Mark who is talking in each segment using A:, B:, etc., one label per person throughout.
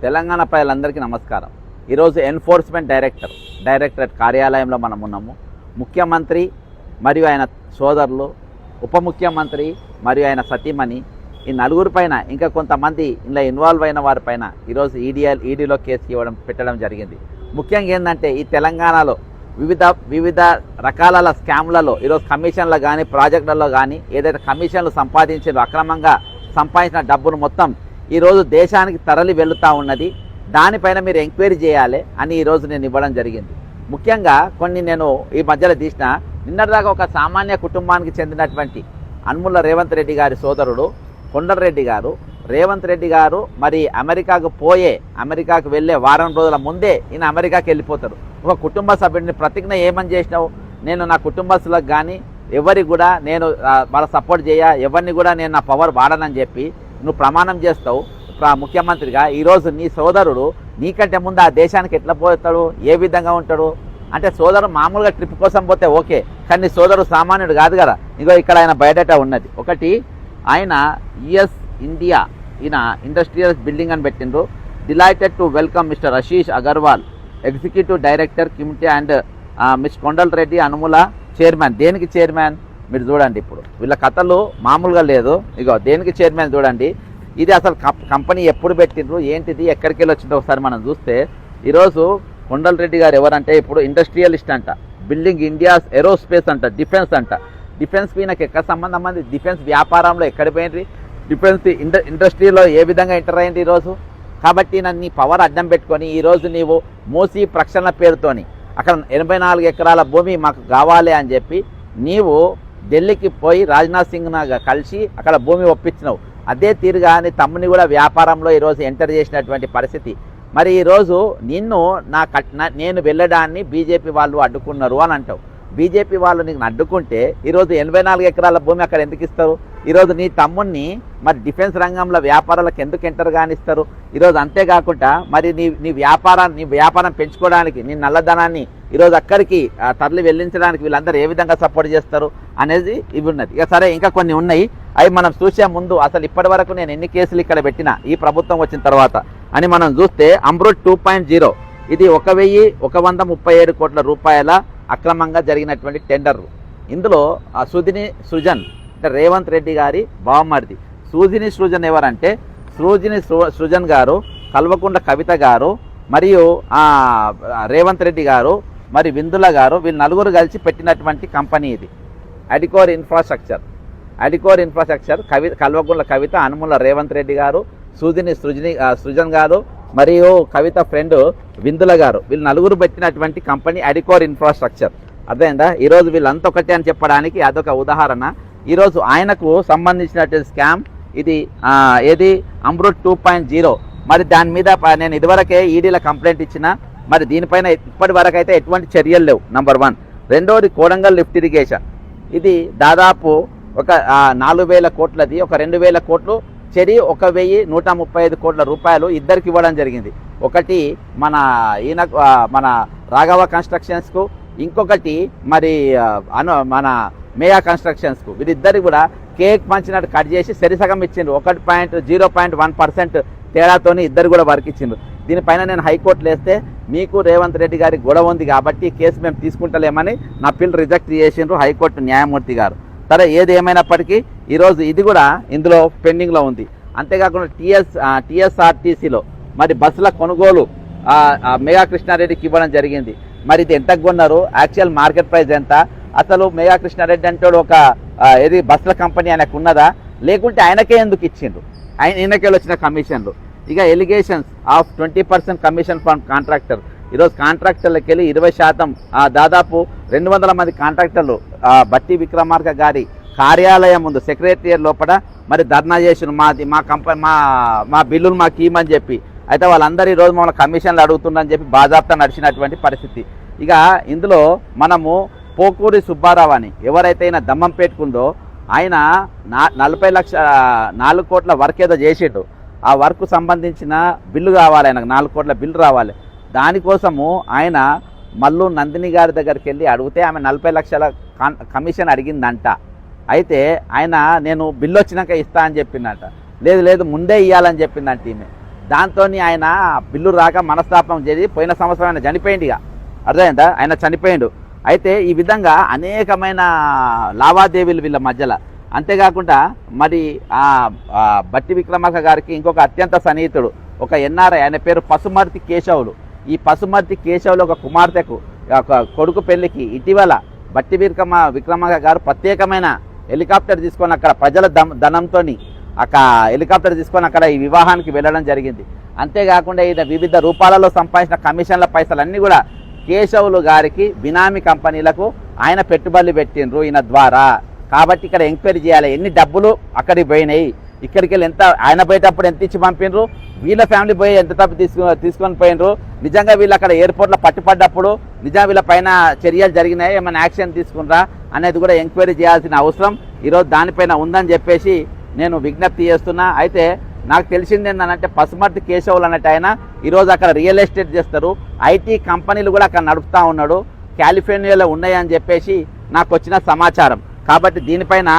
A: తెలంగాణ ప్రజలందరికీ నమస్కారం. ఈరోజు ఎన్ఫోర్స్మెంట్ డైరెక్టరేట్ కార్యాలయంలో మనం ఉన్నాము. ముఖ్యమంత్రి మరియు ఆయన సోదరులు, ఉప ముఖ్యమంత్రి మరియు ఆయన సతీమణి, ఈ నలుగురు పైన ఇంకా కొంతమంది ఇలా ఇన్వాల్వ్ అయిన వారిపైన ఈరోజు ఈడీలో కేసు పెట్టడం జరిగింది. ముఖ్యంగా ఏంటంటే ఈ తెలంగాణలో వివిధ రకాల స్కామ్లలో ఈరోజు కమిషన్లు కానీ ప్రాజెక్టులలో కానీ ఏదైతే కమిషన్లు సంపాదించారో అక్రమంగా సంపాదించిన డబ్బును మొత్తం ఈరోజు దేశానికి తరలి వెళుతూ ఉన్నది. దానిపైన మీరు ఎంక్వైరీ చేయాలి అని ఈరోజు నేను ఇవ్వడం జరిగింది. ముఖ్యంగా కొన్ని నేను ఈ మధ్యలో తీసిన నిన్నటిదాకా ఒక సామాన్య కుటుంబానికి చెందినటువంటి అనుముల రేవంత్ రెడ్డి గారి సోదరుడు కొండలరెడ్డి గారు, రేవంత్ రెడ్డి గారు మరి అమెరికాకు వెళ్ళే వారం రోజుల ముందే ఈయన అమెరికాకి వెళ్ళిపోతారు. ఒక కుటుంబ సభ్యుడిని ప్రతిజ్ఞ ఏమని చేసినావు, నేను నా కుటుంబస్తులకు కానీ ఎవరికి కూడా నేను వాళ్ళ సపోర్ట్ ఎవరిని కూడా నేను నా పవర్ వాడనని చెప్పి నువ్వు ప్రమాణం చేస్తావు ముఖ్యమంత్రిగా. ఈరోజు నీ సోదరుడు నీకంటే ముందు ఆ దేశానికి ఎట్లా పోతాడు, ఏ విధంగా ఉంటాడు అంటే సోదరుడు మామూలుగా ట్రిప్ కోసం పోతే ఓకే, కానీ నీ సోదరుడు సామాన్యుడు కాదు కదా. ఇగో ఇక్కడ ఆయన బయోడేటా ఉన్నది. ఒకటి, ఆయన యుఎస్ ఇండియా ఈయన ఇండస్ట్రియల్ బిల్డింగ్ అని పెట్టిండ్రు. Delighted to welcome mister Ashish Agarwal, executive director కిమ్టే and miss Kondalreddy Anumula chairman. దేనికి చైర్మన్ మీరు చూడండి. ఇప్పుడు వీళ్ళ కథలు మామూలుగా లేదు. ఇగో దేనికి చైర్మన్ చూడండి. ఇది అసలు కంపెనీ ఎప్పుడు పెట్టిండ్రు, ఏంటిది, ఎక్కడికి వెళ్ళి వచ్చిందో ఒకసారి మనం చూస్తే ఈరోజు కొండలరెడ్డి గారు ఎవరంటే ఇప్పుడు ఇండస్ట్రియలిస్ట్ అంట, బిల్డింగ్ ఇండియాస్ ఏరోస్పేస్ అంట, డిఫెన్స్ అంట. డిఫెన్స్ ఈయనకి ఎక్కడ సంబంధం అంది, డిఫెన్స్ వ్యాపారంలో ఎక్కడ పోయింది, డిఫెన్స్ ఇండస్ట్రీలో ఏ విధంగా ఎంటర్ అయింది ఈరోజు. కాబట్టి నన్ను నీ పవర్ అడ్డం పెట్టుకొని ఈరోజు నీవు మూసి ప్రక్షాళన పేరుతోని అక్కడ 84 ఎకరాల భూమి మాకు కావాలి అని చెప్పి నీవు ఢిల్లీకి పోయి రాజ్నాథ్ సింగ్ కలిసి అక్కడ భూమి ఒప్పించినావు. అదే తీరుగా నీ తమ్ముని కూడా వ్యాపారంలో ఈరోజు ఎంటర్ చేసినటువంటి పరిస్థితి. మరి ఈరోజు నేను వెళ్ళడాన్ని బీజేపీ వాళ్ళు అడ్డుకున్నారు అని అంటావు. బీజేపీ వాళ్ళు నీకు అడ్డుకుంటే ఈరోజు 84 ఎకరాల భూమి అక్కడ ఎందుకు ఇస్తారు? ఈరోజు నీ తమ్ముడిని మరి డిఫెన్స్ రంగంలో వ్యాపారాలకు ఎందుకు ఎంటర్ కానిస్తారు? ఈరోజు అంతేకాకుండా మరి నీ వ్యాపారం పెంచుకోవడానికి నీ నల్లధనాన్ని ఈరోజు అక్కడికి తరలి వెళ్ళించడానికి వీళ్ళందరూ ఏ విధంగా సపోర్ట్ చేస్తారు అనేది ఇవి ఉన్నది. ఇక సరే, ఇంకా కొన్ని ఉన్నాయి, అవి మనం చూసే ముందు అసలు ఇప్పటి వరకు నేను ఎన్ని కేసులు ఇక్కడ పెట్టినా ఈ ప్రభుత్వం వచ్చిన తర్వాత అని మనం చూస్తే అమృత్ 2.0 ఇది 1,137 కోట్ల రూపాయల అక్రమంగా జరిగినటువంటి టెండర్. ఇందులో సృజన్ అంటే రేవంత్ రెడ్డి గారి బావమరిది సృజన్ ఎవరంటే సృజన్ గారు, కల్వకుంట్ల కవిత గారు మరియు రేవంత్ రెడ్డి గారు మరి విందుల గారు, వీళ్ళు నలుగురు కలిసి పెట్టినటువంటి కంపెనీ ఇది. అడికోర్ ఇన్ఫ్రాస్ట్రక్చర్ కల్వకుంట్ల కవిత, అనుముల రేవంత్ రెడ్డి గారు, సృజన్ గారు మరియు కవిత ఫ్రెండ్ విందుల గారు, వీళ్ళు నలుగురు పెట్టినటువంటి కంపెనీ అడికోర్ ఇన్ఫ్రాస్ట్రక్చర్. అర్థమైందా? ఈరోజు వీళ్ళంతా ఒకటే అని చెప్పడానికి అదొక ఉదాహరణ. ఈరోజు ఆయనకు సంబంధించినటువంటి స్కామ్ ఇది ఏది అమృత్ 2.0. మరి దాని మీద నేను ఇదివరకే ఈడీల కంప్లైంట్ ఇచ్చిన. మరి దీనిపైన ఇప్పటి వరకు అయితే ఎటువంటి చర్యలు లేవు, నంబర్ 1. రెండవది కోడంగల్ లిఫ్ట్ ఇరిగేషన్. ఇది దాదాపు ఒక 4,000 కోట్లది, ఒక 2,000 కోట్లు చెరి 1,135 కోట్ల రూపాయలు ఇద్దరికి ఇవ్వడం జరిగింది. ఒకటి మన రాఘవ కన్స్ట్రక్షన్స్కు, ఇంకొకటి మరి మన మేయా కన్స్ట్రక్షన్స్కు. వీరిద్దరికి కూడా కేక్ పంచినట్టు కట్ చేసి సరిసగం ఇచ్చిండ్రు. 0.1% తేడాతోని ఇద్దరు కూడా వర్క్ ఇచ్చిండ్రు. దీనిపైన నేను హైకోర్టులో వేస్తే మీకు రేవంత్ రెడ్డి గారి గొడవ ఉంది కాబట్టి కేసు మేము తీసుకుంటలేమని నా పిల్ రిజెక్ట్ చేసిండ్రు హైకోర్టు న్యాయమూర్తి గారు. సరే, ఏది ఏమైనప్పటికీ ఈరోజు ఇది కూడా ఇందులో పెండింగ్లో ఉంది. అంతేకాకుండా టీఎస్ఆర్టీసీలో మరి బస్సుల కొనుగోలు మెగా కృష్ణారెడ్డికి ఇవ్వడం జరిగింది. మరి ఇది ఎంతకు కొన్నారు, యాక్చువల్ మార్కెట్ ప్రైస్ ఎంత, అసలు మెగా కృష్ణారెడ్డి అంటే ఒక ఏది బస్సుల కంపెనీ ఆయనకు ఉన్నదా, లేకుంటే ఆయనకే ఎందుకు ఇచ్చిండ్రు, ఈయనకెళ్ళి వచ్చిన కమిషన్లు. ఇక allegations of 20% commission from contractor. ఈరోజు కాంట్రాక్టర్లకు వెళ్ళి 20% దాదాపు 200 మంది కాంట్రాక్టర్లు బట్టి విక్రమార్క గారి కార్యాలయం ముందు సెక్రటరియట్ లోపల మరి ధర్నా చేసిన మా బిల్లులు మాకు ఇవ్వమని చెప్పి. అయితే వాళ్ళందరూ ఈరోజు మమ్మల్ని కమిషన్లు అడుగుతున్నారని చెప్పి బాజాప్తా నడిచినటువంటి పరిస్థితి. ఇక ఇందులో మనము పోకూరి సుబ్బారావు అని ఎవరైతే ఆయన దమ్మం పెట్టుకుందో ఆయన 4 కోట్ల వర్క్ ఏదో చేసిండు. ఆ వర్క్ సంబంధించిన బిల్లు కావాలి, ఆయనకు 4 కోట్ల బిల్లు రావాలి. దానికోసము ఆయన మల్లు నందిని గారి దగ్గరికి వెళ్ళి అడిగితే ఆమె 40 లక్షల కమిషన్ అడిగిందంట. అయితే ఆయన నేను బిల్లు వచ్చినాక ఇస్తా అని చెప్పిందంట. లేదు ముందే ఇవ్వాలని చెప్పిందంట ఈమె. దాంతో ఆయన బిల్లు రాక మనస్తాపం చేసి పోయిన సంవత్సరం ఆయన చనిపోయింది. ఇక అర్థమైందా, ఆయన చనిపోయిండు. అయితే ఈ విధంగా అనేకమైన లావాదేవీలు వీళ్ళ మధ్యలో. అంతేకాకుండా మరి బట్టి విక్రమార్క గారికి ఇంకొక అత్యంత సన్నిహితుడు ఒక ఎన్ఆర్ఐ, ఆయన పేరు పసుమర్తి కేశవులు. ఈ పసుమర్తి కేశవులు ఒక కుమార్తెకు కొడుకు పెళ్లికి ఇటీవల బట్టి విక్రమార్క గారు ప్రత్యేకమైన హెలికాప్టర్ తీసుకొని అక్కడ ప్రజల ధనంతో హెలికాప్టర్ తీసుకొని అక్కడ ఈ వివాహానికి వెళ్ళడం జరిగింది. అంతేకాకుండా ఈయన వివిధ రూపాలలో సంపాదించిన కమిషన్ల పైసలన్నీ కూడా కేశవులు గారికి బినామీ కంపెనీలకు ఆయన పెట్టుబడులు పెట్టిండ్రు ఈయన ద్వారా. కాబట్టి ఇక్కడ ఎంక్వైరీ చేయాలి, ఎన్ని డబ్బులు అక్కడికి పోయినాయి, ఇక్కడికి వెళ్ళి ఎంత ఆయన పోయేటప్పుడు ఎంత ఇచ్చి పంపినరు, వీళ్ళ ఫ్యామిలీ పోయి ఎంత తప్పు తీసుకొని పోయినరు, నిజంగా వీళ్ళు అక్కడ ఎయిర్పోర్ట్లో పట్టుపడ్డప్పుడు నిజంగా వీళ్ళ పైన చర్యలు జరిగినాయి, ఏమైనా యాక్షన్ తీసుకున్నారా అనేది కూడా ఎంక్వైరీ చేయాల్సిన అవసరం ఈరోజు దానిపైన ఉందని చెప్పేసి నేను విజ్ఞప్తి చేస్తున్నా. అయితే నాకు తెలిసింది ఏంటంటే పసుమర్తి కేశవులు అన్నట్టు ఆయన ఈరోజు అక్కడ రియల్ ఎస్టేట్ చేస్తారు, ఐటీ కంపెనీలు కూడా అక్కడ నడుపుతూ ఉన్నాడు, కాలిఫోర్నియాలో ఉన్నాయని చెప్పేసి నాకు వచ్చిన సమాచారం. కాబట్టి దీనిపైన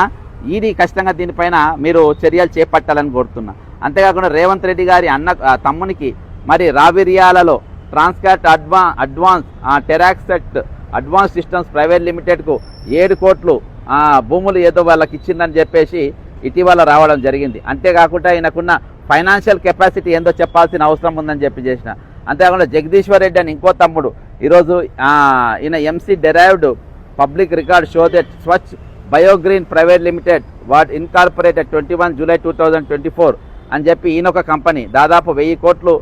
A: ఈడీ ఖచ్చితంగా దీనిపైన మీరు చర్యలు చేపట్టాలని కోరుతున్నా. అంతేకాకుండా రేవంత్ రెడ్డి గారి తమ్మునికి మరి రావిరియాలలో ట్రాన్స్కాట్ అడ్వాన్స్ టెరాక్సెట్ అడ్వాన్స్ సిస్టమ్స్ ప్రైవేట్ లిమిటెడ్కు 7 కోట్లు భూములు ఏదో వాళ్ళకి ఇచ్చిందని చెప్పేసి ఇటీవల రావడం జరిగింది. అంతేకాకుండా ఈయనకున్న ఫైనాన్షియల్ కెపాసిటీ ఏందో చెప్పాల్సిన అవసరం ఉందని చేసిన. అంతేకాకుండా జగదీశ్వర్ రెడ్డి అని ఇంకో తమ్ముడు ఈరోజు ఈయన MC derived public record show that Swachh Biogreen private limited what incorporated 21 July 2024 అని చెప్పి ఈయన ఒక కంపెనీ దాదాపు 1000 కోట్లు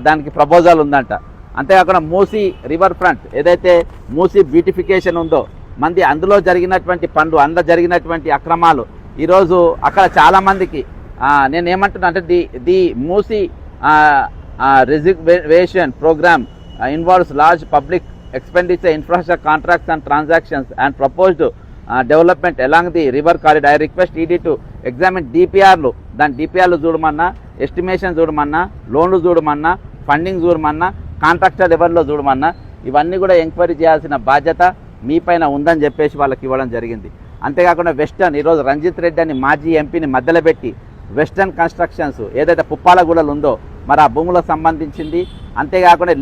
A: దానికి ప్రపోజల్ ఉందంట. అంతేకాకుండా మూసీ రివర్ ఫ్రంట్ ఏదైతే మూసీ బ్యూటిఫికేషన్ ఉందో మంది అందులో జరిగినటువంటి పనులు, అందులో జరిగినటువంటి అక్రమాలు ఈరోజు అక్కడ చాలామందికి నేను ఏమంటున్నా అంటే the Musi reservation programme involves large public expenditure infrastructure contracts and transactions and proposed development along the river corridor. I request ED to examine DPRలు, దాని DPRలు చూడమన్నా, ఎస్టిమేషన్ చూడమన్నా, లోన్లు చూడమన్నా, ఫండింగ్ చూడమన్నా, కాంట్రాక్టర్ లెవెల్లో చూడమన్నా, ఇవన్నీ కూడా ఎంక్వైరీ చేయాల్సిన బాధ్యత మీ పైన ఉందని చెప్పేసి వాళ్ళకి ఇవ్వడం జరిగింది. అంతేకాకుండా వెస్టర్న్ ఈరోజు రంజిత్ రెడ్డి అని మాజీ ఎంపీని మధ్యలో పెట్టి వెస్టర్న్ కన్స్ట్రక్షన్స్ ఏదైతే పుప్పాలగూడలు ఉందో మరి ఆ భూములకు సంబంధించింది, అంతేకాకుండా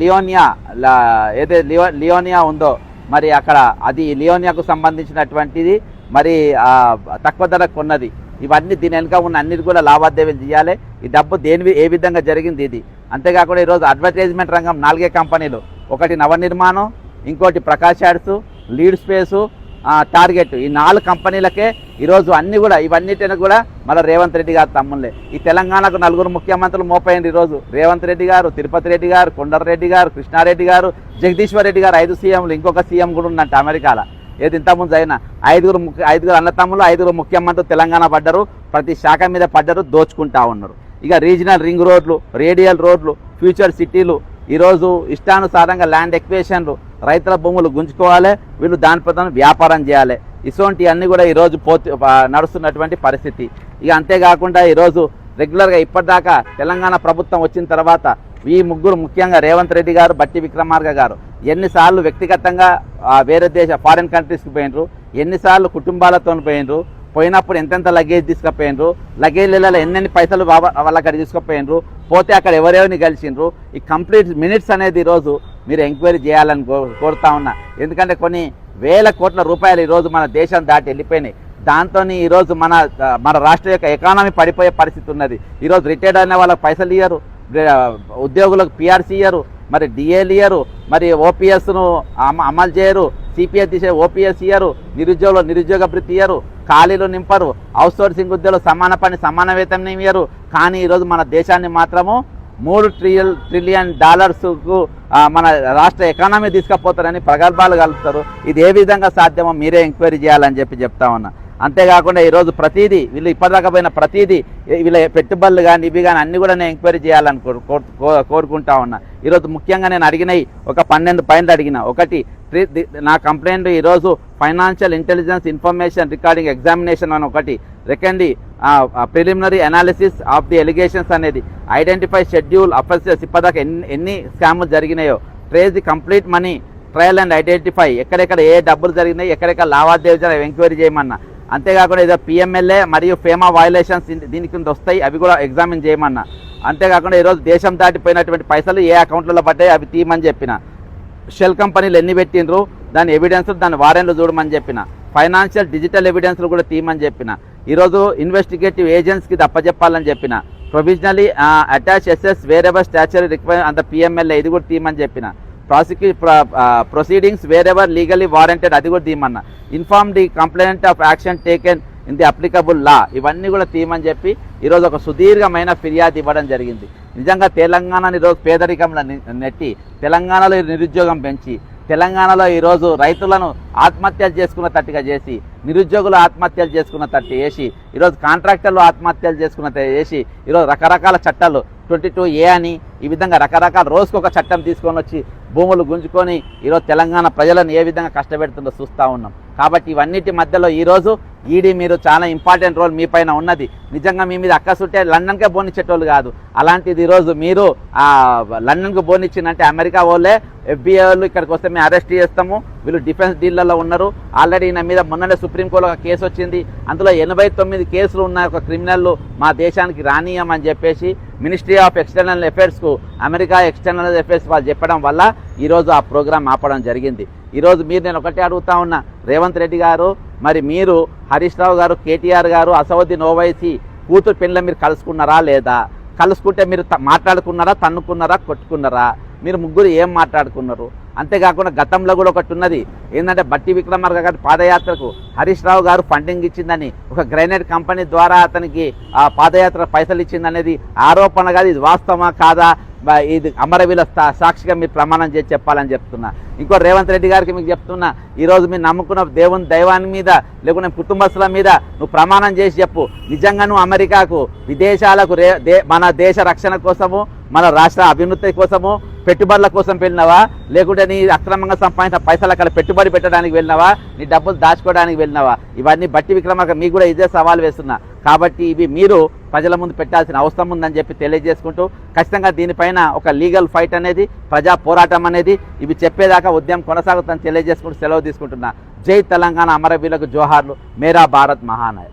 A: ఏదైతే లియోనియా ఉందో మరి అక్కడ అది లియోనియాకు సంబంధించినటువంటిది మరి తక్కువ ధరకు కొన్నది, ఇవన్నీ దీని వెనుక ఉన్న అన్నిటి కూడా లావాదేవీలు చేయాలి. ఈ డబ్బు ఏ విధంగా జరిగింది ఇది. అంతేకాకుండా ఈరోజు అడ్వర్టైజ్మెంట్ రంగం 4 కంపెనీలు, ఒకటి నవనిర్మాణం, ఇంకోటి Prakash ads, lead space, target, ఈ 4 కంపెనీలకే ఈరోజు అన్ని కూడా ఇవన్నిటిని కూడా మన రేవంత్ రెడ్డి గారు తమ్ముళ్ళే. ఈ తెలంగాణకు 4 ముఖ్యమంత్రులు మోపైంది ఈరోజు రేవంత్ రెడ్డి గారు, తిరుపతి రెడ్డి గారు, కొండరెడ్డి గారు, కృష్ణారెడ్డి గారు, జగదీశ్వర్ రెడ్డి గారు, 5 సీఎంలు, ఇంకొక సీఎం కూడా ఉందంట అమెరికాలో. ఏది ఇంతకుముందు అయినా 5 అన్నతమ్ములు, 5 ముఖ్యమంత్రులు తెలంగాణ పడ్డరు, ప్రతి శాఖ మీద పడ్డరు, దోచుకుంటా ఉన్నారు. ఇక రీజనల్ రింగ్ రోడ్లు, రేడియల్ రోడ్లు, ఫ్యూచర్ సిటీలు, ఈరోజు ఇష్టానుసారంగా ల్యాండ్ ఎక్వేషన్లు, రైతుల భూములు గుంజుకోవాలి, వీళ్ళు దాని ప్రధాన వ్యాపారం చేయాలి. ఇటువంటి అన్నీ కూడా ఈరోజు నడుస్తున్నటువంటి పరిస్థితి. ఇక అంతేకాకుండా ఈరోజు రెగ్యులర్గా ఇప్పటిదాకా తెలంగాణ ప్రభుత్వం వచ్చిన తర్వాత ఈ ముగ్గురు ముఖ్యంగా రేవంత్ రెడ్డి గారు, బట్టి విక్రమార్క గారు ఎన్నిసార్లు వ్యక్తిగతంగా వేరే ఫారిన్ కంట్రీస్కి పోయినరు, ఎన్నిసార్లు కుటుంబాలతో పోయినరు, పోయినప్పుడు ఎంతెంత లగేజ్ తీసుకుపోయినరు, లగేజ్లలో ఎన్నెన్ని పైసలు వాళ్ళ అక్కడ తీసుకుపోయినరు, పోతే అక్కడ ఎవరెవరిని కలిసిండ్రు, ఈ కంప్లీట్ మినిట్స్ అనేది ఈరోజు మీరు ఎంక్వైరీ చేయాలని కోరుతా ఉన్నా. ఎందుకంటే కొన్ని వేల కోట్ల రూపాయలు ఈరోజు మన దేశం దాటి వెళ్ళిపోయినాయి. దాంతో ఈరోజు మన రాష్ట్ర యొక్క ఎకానమీ పడిపోయే పరిస్థితి ఉన్నది. ఈరోజు రిటైర్డ్ అయిన వాళ్ళకి పైసలు ఇయ్యరు, ఉద్యోగులకు పిఆర్సీ ఇయ్యరు, మరి డిఏలు ఇయ్యరు, మరి ఓపీఎస్ను అమలు చేయరు, సిపిఎస్ తీసే ఓపీఎస్ ఇయ్యరు, నిరుద్యోగ భృతి ఇయ్యరు, ఖాళీలు నింపరు, అవుట్సోర్సింగ్ ఉద్యోగులు సమాన పని సమాన వేతనం ఇయ్యరు. కానీ ఈరోజు మన దేశాన్ని మాత్రము $3 ట్రిలియన్ మన రాష్ట్ర ఎకానమీ తీసుకుపోతారని ప్రగల్భాలు కలుపుతారు. ఇది ఏ విధంగా సాధ్యమో మీరే ఎంక్వైరీ చేయాలని చెప్తా ఉన్నా. అంతేకాకుండా ఈరోజు ప్రతిదీ వీళ్ళు ఇప్పటిదాకా పోయిన ప్రతిదీ వీళ్ళ పెట్టుబడులు కానీ ఇవి కానీ అన్నీ కూడా నేను ఎంక్వైరీ చేయాలని కోరుకుంటా ఉన్నా. ఈరోజు ముఖ్యంగా నేను అడిగినవి ఒక 12 పాయింట్లు అడిగిన. ఒకటి, నా కంప్లైంట్ ఈరోజు financial intelligence information recording examination అని ఒకటి, second preliminary analysis of the allegations అనేది, ఐడెంటిఫై షెడ్యూల్ అఫెన్సెస్ ఇప్పటిదాకా ఎన్ని స్కాములు జరిగినాయో, trace the complete money trail and identify ఎక్కడెక్కడ ఏ డబ్బులు జరిగినాయి, ఎక్కడెక్కడ లావాదేవీలు ఎంక్వైరీ చేయమన్నా. అంతేకాకుండా ఏదో పిఎంఎల్ఏ మరియు ఫేమా వయలేషన్స్ దీని కింద వస్తాయి, అవి కూడా ఎగ్జామిన్ చేయమన్నా. అంతేకాకుండా ఈరోజు దేశం దాటిపోయినటువంటి పైసలు ఏ అకౌంట్లలో పడ్డాయి అవి తీయమని చెప్పిన. షెల్ కంపెనీలు ఎన్ని పెట్టినరు దాని ఎవిడెన్స్ దాని వారెంట్లు చూడమని చెప్పిన. ఫైనాన్షియల్ డిజిటల్ ఎవిడెన్స్లు కూడా తీయమని చెప్పిన. ఈరోజు ఇన్వెస్టిగేటివ్ ఏజెన్సీకి తప్పచెప్పాలని చెప్పిన. Provisionally attach SS wherever statutory require అంత పిఎంఎల్ఏ ఇది కూడా తీయమని చెప్పిన. ప్రొసీడింగ్స్ వేరెవర్ లీగలీ వారెంటెడ్ అది కూడా తీయమన్నా. Inform the complaint of action taken in the applicable law ఇవన్నీ కూడా తీయమని చెప్పి ఈరోజు ఒక సుదీర్ఘమైన ఫిర్యాదు ఇవ్వడం జరిగింది. నిజంగా తెలంగాణని ఈరోజు పేదరికంలో నెట్టి తెలంగాణలో నిరుద్యోగం పెంచి తెలంగాణలో ఈరోజు రైతులను ఆత్మహత్యలు చేసుకున్న తట్టుగా చేసి నిరుద్యోగులు ఆత్మహత్యలు చేసుకున్న తట్టు వేసి ఈరోజు కాంట్రాక్టర్లు ఆత్మహత్యలు చేసుకున్న చేసి ఈరోజు రకరకాల చట్టాలు 22A అని ఈ విధంగా రకరకాల రోజుకొక చట్టం తీసుకొని వచ్చి భూములు గుంజుకొని ఈరోజు తెలంగాణ ప్రజలను ఏ విధంగా కష్టపెడుతుందో చూస్తూ ఉన్నాం. కాబట్టి ఇవన్నిటి మధ్యలో ఈరోజు ఈడీ మీరు చాలా ఇంపార్టెంట్ రోల్ మీ పైన ఉన్నది. నిజంగా మీ మీద అక్కసుంటే లండన్కే బోనిచ్చేటోళ్ళు కాదు. అలాంటిది ఈరోజు మీరు లండన్కు బోనిచ్చిందంటే అమెరికా వాళ్ళే FBI వాళ్ళు ఇక్కడికి వస్తే మేము అరెస్ట్ చేస్తాము, వీళ్ళు డిఫెన్స్ డీల్లలో ఉన్నారు. ఆల్రెడీ ఈయన మీద మొన్ననే సుప్రీంకోర్టులో ఒక కేసు వచ్చింది. అందులో 89 కేసులు ఉన్న ఒక క్రిమినల్ మా దేశానికి రానియమని చెప్పేసి మినిస్ట్రీ ఆఫ్ ఎక్స్టర్నల్ అఫైర్స్కు అమెరికా ఎక్స్టర్నల్ అఫైర్స్ వాళ్ళు చెప్పడం వల్ల ఈరోజు ఆ ప్రోగ్రాం ఆపడం జరిగింది. ఈరోజు మీరు నేను ఒకటే అడుగుతా ఉన్నా, రేవంత్ రెడ్డి గారు మరి మీరు హరీష్ రావు గారు KTR గారు అసౌద్దీన్ ఓవైసీ కూతురు పెళ్ళ మీరు కలుసుకున్నారా లేదా? కలుసుకుంటే మీరు మాట్లాడుకున్నారా, తన్నుకున్నారా, కొట్టుకున్నారా? మీరు ముగ్గురు ఏం మాట్లాడుకున్నారు? అంతేకాకుండా గతంలో కూడా ఒకటి ఉన్నది ఏంటంటే బట్టి విక్రమార్క గారి పాదయాత్రకు హరీష్ రావు గారు ఫండింగ్ ఇచ్చిందని ఒక గ్రైనేడ్ కంపెనీ ద్వారా అతనికి ఆ పాదయాత్ర పైసలు ఇచ్చిందనేది ఆరోపణ కాదు, ఇది వాస్తవమా కాదా ఇది అమరవీల సాక్షిగా మీరు ప్రమాణం చేసి చెప్పాలని చెప్తున్నా. ఇంకో రేవంత్ రెడ్డి గారికి మీకు చెప్తున్నా, ఈరోజు మీరు నమ్ముకున్న దైవాన్ని మీద లేకుంటే కుటుంబస్తుల మీద నువ్వు ప్రమాణం చేసి చెప్పు, నిజంగా నువ్వు అమెరికాకు విదేశాలకు మన దేశ రక్షణ కోసము మన రాష్ట్ర అభివృద్ధి కోసము పెట్టుబడుల కోసం వెళ్ళినావా, లేకుంటే నీ అక్రమంగా సంపాదించిన పైసలు అక్కడ పెట్టుబడి పెట్టడానికి వెళ్ళినావా, నీ డబ్బులు దాచుకోవడానికి వెళ్ళినావా? ఇవన్నీ బట్టి విక్రమార్క మీకు కూడా ఇదే సవాల్ వేస్తున్నా. కాబట్టి ఇవి మీరు ప్రజల ముందు పెట్టాల్సిన అవసరం ఉందని చెప్పి తెలియజేసుకుంటూ ఖచ్చితంగా దీనిపైన ఒక లీగల్ ఫైట్ అనేది ప్రజా పోరాటం అనేది ఇవి చెప్పేదాకా ఉద్యమం కొనసాగుతుందని తెలియజేసుకుంటూ సెలవు తీసుకుంటున్నా. జై తెలంగాణ, అమరవీరులకు జోహార్లు, మేరా భారత్ మహానాయక్.